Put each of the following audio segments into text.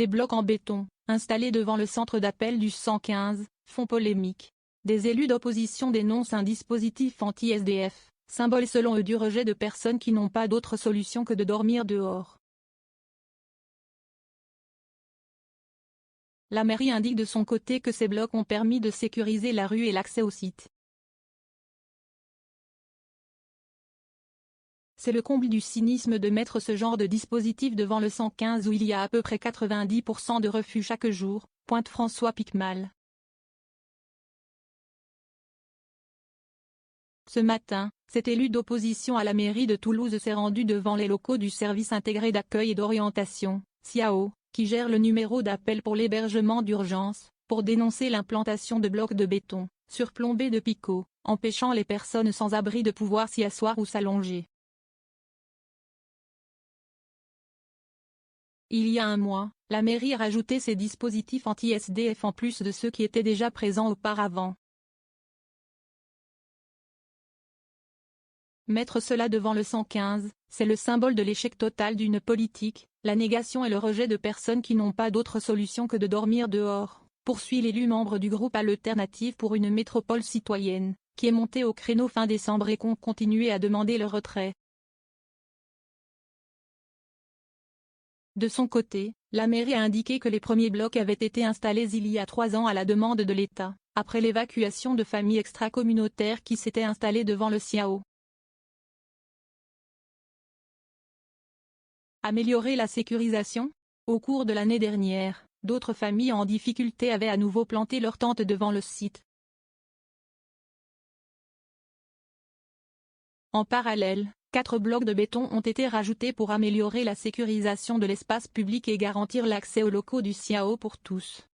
Des blocs en béton, installés devant le centre d'appel du 115, font polémique. Des élus d'opposition dénoncent un dispositif anti-SDF, symbole selon eux du rejet de personnes qui n'ont pas d'autre solution que de dormir dehors. La mairie indique de son côté que ces blocs ont permis de sécuriser la rue et l'accès au site. C'est le comble du cynisme de mettre ce genre de dispositif devant le 115 où il y a à peu près 90% de refus chaque jour, pointe François Piquemal. Ce matin, cet élu d'opposition à la mairie de Toulouse s'est rendu devant les locaux du service intégré d'accueil et d'orientation, SIAO, qui gère le numéro d'appel pour l'hébergement d'urgence, pour dénoncer l'implantation de blocs de béton, surplombés de picots, empêchant les personnes sans abri de pouvoir s'y asseoir ou s'allonger. Il y a un mois, la mairie a rajouté ces dispositifs anti-SDF en plus de ceux qui étaient déjà présents auparavant. Mettre cela devant le 115, c'est le symbole de l'échec total d'une politique, la négation et le rejet de personnes qui n'ont pas d'autre solution que de dormir dehors, poursuit l'élu membre du groupe Alternative pour une métropole citoyenne, qui est monté au créneau fin décembre et compte continuer à demander le retrait. De son côté, la mairie a indiqué que les premiers blocs avaient été installés il y a 3 ans à la demande de l'État, après l'évacuation de familles extracommunautaires qui s'étaient installées devant le SIAO. Améliorer la sécurisation ? Au cours de l'année dernière, d'autres familles en difficulté avaient à nouveau planté leurs tentes devant le site. En parallèle, 4 blocs de béton ont été rajoutés pour améliorer la sécurisation de l'espace public et garantir l'accès aux locaux du SIAO pour tous.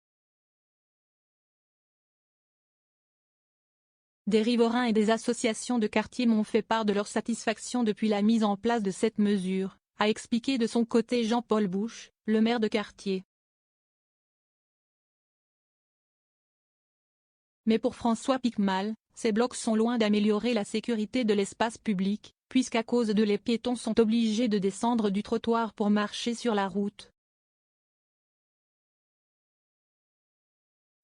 Des riverains et des associations de quartier m'ont fait part de leur satisfaction depuis la mise en place de cette mesure, a expliqué de son côté Jean-Paul Bouche, le maire de quartier. Mais pour François Piquemal, ces blocs sont loin d'améliorer la sécurité de l'espace public, puisqu'à cause de les piétons sont obligés de descendre du trottoir pour marcher sur la route.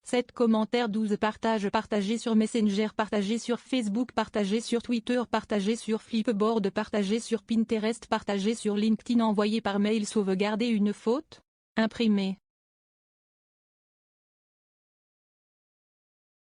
7 commentaires 12 partages partagés sur Messenger partagés sur Facebook partagés sur Twitter partagés sur Flipboard partagés sur Pinterest partagés sur LinkedIn envoyés par mail sauvegarder une faute ? Imprimé.